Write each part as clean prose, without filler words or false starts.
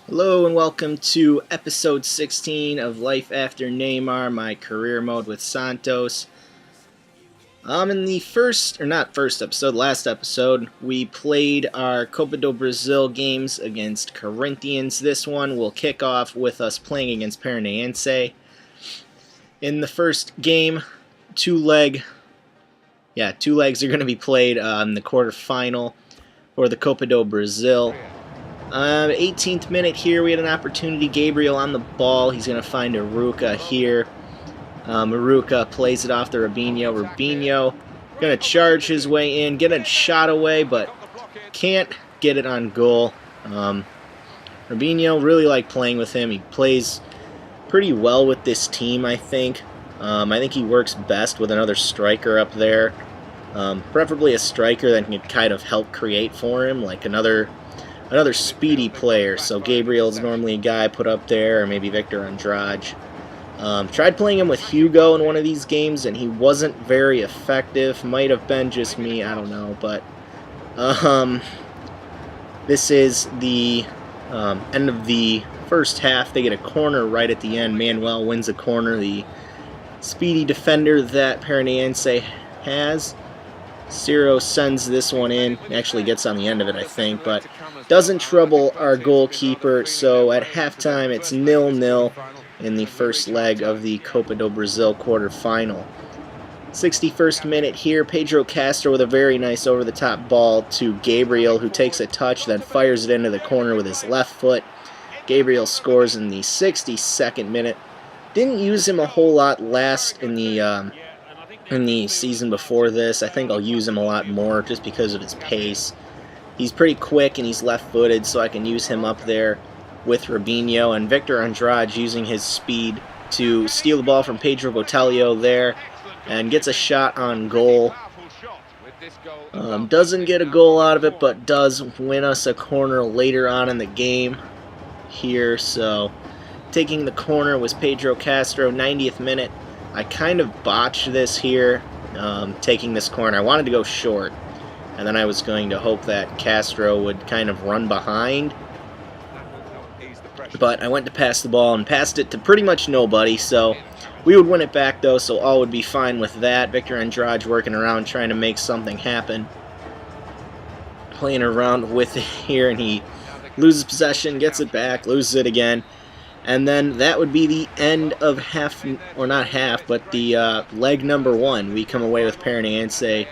Hello and welcome to episode 16 of Life After Neymar, my career mode with Santos. In the last episode, we played our Copa do Brasil games against Corinthians. This one will kick off with us playing against Paranaense. In the first game, two legs are going to be played in the quarterfinal for the Copa do Brasil. 18th minute here, we had an opportunity. Gabriel on the ball. He's going to find Aruca here. Aruca plays it off to Robinho. Robinho going to charge his way in, get a shot away, but can't get it on goal. Robinho, really like playing with him. He plays pretty well with this team, I think. I think he works best with another striker up there. Preferably a striker that can kind of help create for him, like another speedy player. So Gabriel's normally a guy put up there, or maybe Victor Andrade. Tried playing him with Hugo in one of these games, and he wasn't very effective. Might have been just me, I don't know. But this is the end of the first half. They get a corner right at the end. Manuel wins a corner, the speedy defender that Paranaense has. Ciro sends this one in, actually gets on the end of it, I think, but doesn't trouble our goalkeeper. So at halftime, it's 0-0 in the first leg of the Copa do Brasil quarterfinal. 61st minute here, Pedro Castro with a very nice over-the-top ball to Gabriel, who takes a touch, then fires it into the corner with his left foot. Gabriel scores in the 62nd minute. Didn't use him a whole lot last in the season before this. I think I'll use him a lot more just because of his pace. He's pretty quick and he's left-footed, so I can use him up there with Robinho. And Victor Andrade using his speed to steal the ball from Pedro Botelho there and gets a shot on goal. Doesn't get a goal out of it, but does win us a corner later on in the game here. So taking the corner was Pedro Castro, 90th minute. I kind of botched this here, taking this corner. I wanted to go short, and then I was going to hope that Castro would kind of run behind. But I went to pass the ball and passed it to pretty much nobody, so we would win it back though, so all would be fine with that. Victor Andrade working around trying to make something happen. Playing around with it here, and he loses possession, gets it back, loses it again. And then that would be the end of the leg number one. We come away with Paranaense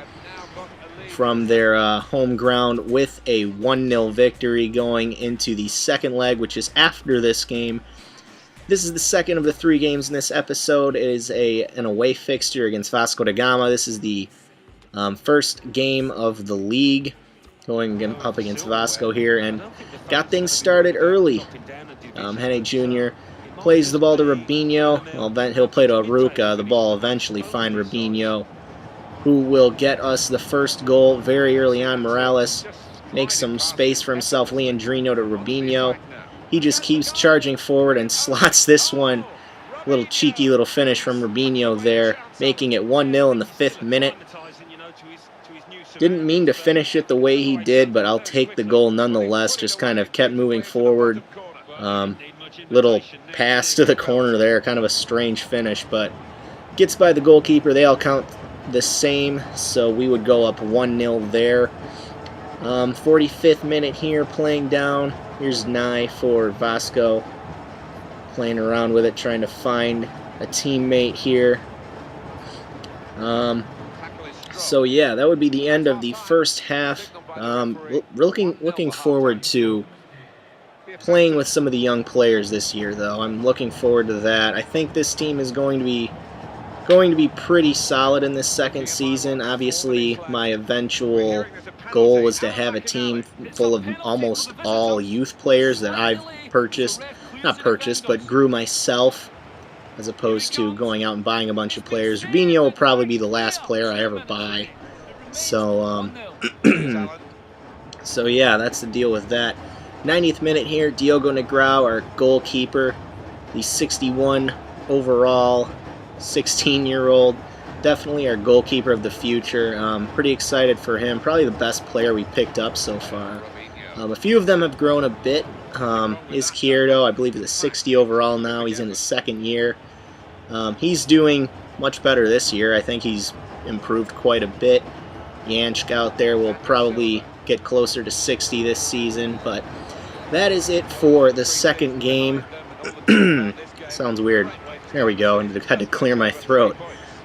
from their home ground with a 1-0 victory going into the second leg, which is after this game. This is the second of the three games in this episode. It is an away fixture against Vasco da Gama. This is the first game of the league, going up against Vasco here, and got things started early. Henne Jr. plays the ball to Robinho. Well, then he'll play to Aruca. The ball eventually find Robinho, who will get us the first goal very early on. Morales makes some space for himself. Leandrino to Robinho. He just keeps charging forward and slots this one. Little cheeky little finish from Robinho there, making it 1-0 in the 5th minute. Didn't mean to finish it the way he did, but I'll take the goal nonetheless. Just kind of kept moving forward. Little pass to the corner there, kind of a strange finish, but gets by the goalkeeper. They all count the same, so we would go up 1-0 there. 45th minute here, playing down. Here's Nye for Vasco, playing around with it, trying to find a teammate here. So yeah, that would be the end of the first half. Looking forward to playing with some of the young players this year, though. I'm looking forward to that. I think this team is going to be pretty solid in this second season. Obviously, my eventual goal was to have a team full of almost all youth players that I've grew myself, as opposed to going out and buying a bunch of players. Robinho will probably be the last player I ever buy. So, so yeah, that's the deal with that. 90th minute here, Diogo Negrão, our goalkeeper, the 61 overall, 16-year-old, definitely our goalkeeper of the future. Pretty excited for him. Probably the best player we picked up so far. A few of them have grown a bit. Izquierdo, I believe, is a 60 overall now. He's in his second year. He's doing much better this year. I think he's improved quite a bit. Yanchk out there will probably get closer to 60 this season, but that is it for the second game. Sounds weird. There we go. I had to clear my throat.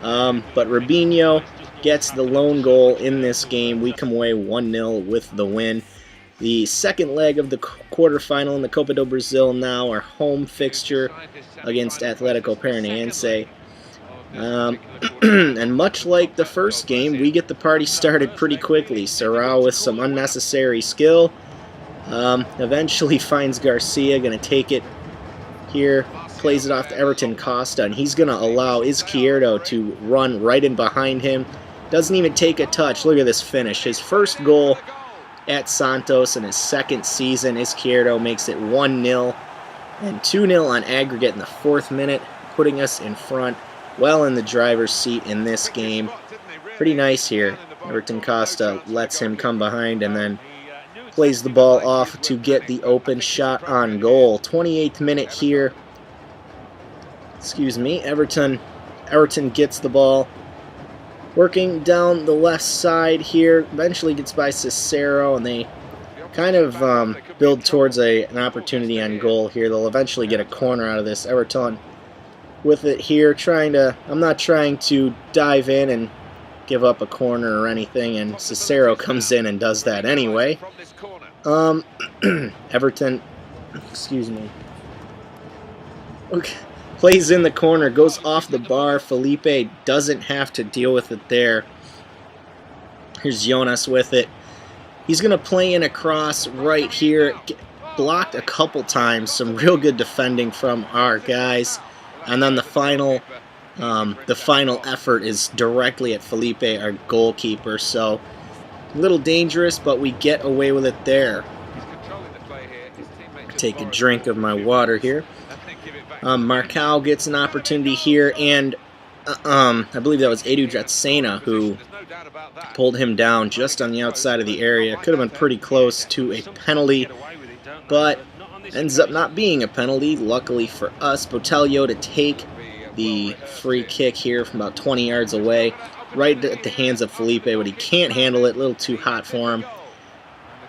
But Robinho gets the lone goal in this game. We come away 1-0 with the win. The second leg of the quarterfinal in the Copa do Brasil now, our home fixture against Atlético Paranaense. And much like the first game, we get the party started pretty quickly. Serrao with some unnecessary skill. Eventually finds Garcia, going to take it here, plays it off to Everton Costa, and he's going to allow Izquierdo to run right in behind him. Doesn't even take a touch. Look at this finish. His first goal at Santos in his second season. Izquierdo makes it 1-0 and 2-0 on aggregate in the 4th minute, putting us in front, well in the driver's seat in this game. Pretty nice here. Everton Costa lets him come behind and then plays the ball off to get the open shot on goal. 28th minute here. Excuse me. Everton gets the ball. Working down the left side here, eventually gets by Cicero, and they kind of build towards an opportunity on goal here. They'll eventually get a corner out of this. Everton with it here, I'm not trying to dive in and give up a corner or anything, and Cicero comes in and does that anyway. Everton, excuse me. Okay. Plays in the corner, goes off the bar. Felipe doesn't have to deal with it there. Here's Jonas with it. He's going to play in a cross right here. Blocked a couple times. Some real good defending from our guys. And then the final effort is directly at Felipe, our goalkeeper. So a little dangerous, but we get away with it there. Take a drink of my water here. Marcao gets an opportunity here, and I believe that was Edu Jatsena who pulled him down just on the outside of the area. Could have been pretty close to a penalty, but ends up not being a penalty, luckily for us. Botelho to take the free kick here from about 20 yards away, right at the hands of Felipe, but he can't handle it, a little too hot for him.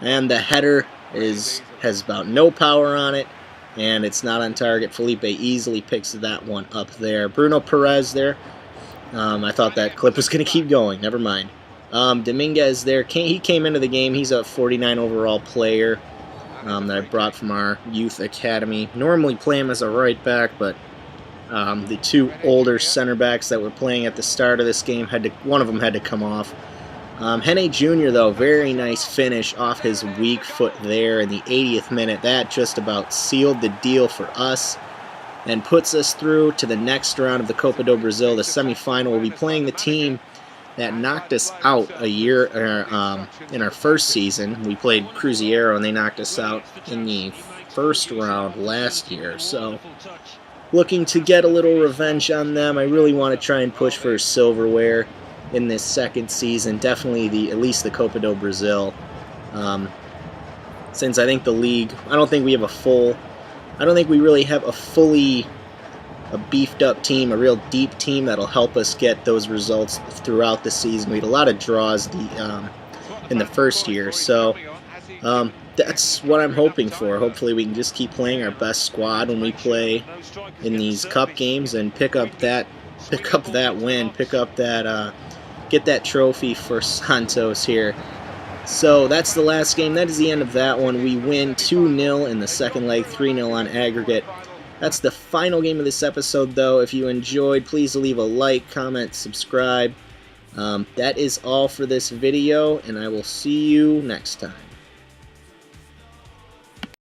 And the header has about no power on it, and it's not on target. Felipe easily picks that one up there. Bruno Perez there. I thought that clip was going to keep going. Never mind. Dominguez there. He came into the game. He's a 49 overall player that I brought from our youth academy. Normally play him as a right back, but the two older center backs that were playing at the start of this game, one of them had to come off. Henne Jr., though, very nice finish off his weak foot there in the 80th minute. That just about sealed the deal for us and puts us through to the next round of the Copa do Brasil, the semifinal. We'll be playing the team that knocked us out a year in our first season. We played Cruzeiro, and they knocked us out in the first round last year. So looking to get a little revenge on them. I really want to try and push for silverware in this second season, definitely at least the Copa do Brasil. Since I think the league, I don't think we really have a fully beefed up team, a real deep team that'll help us get those results throughout the season. We had a lot of draws in the first year, so that's what I'm hoping for. Hopefully we can just keep playing our best squad when we play in these cup games and pick up that win, get that trophy for Santos here. So that's the last game. That is the end of that one. We win 2-0 in the second leg, 3-0 on aggregate. That's the final game of this episode, though. If you enjoyed, please leave a like, comment, subscribe. That is all for this video, and I will see you next time.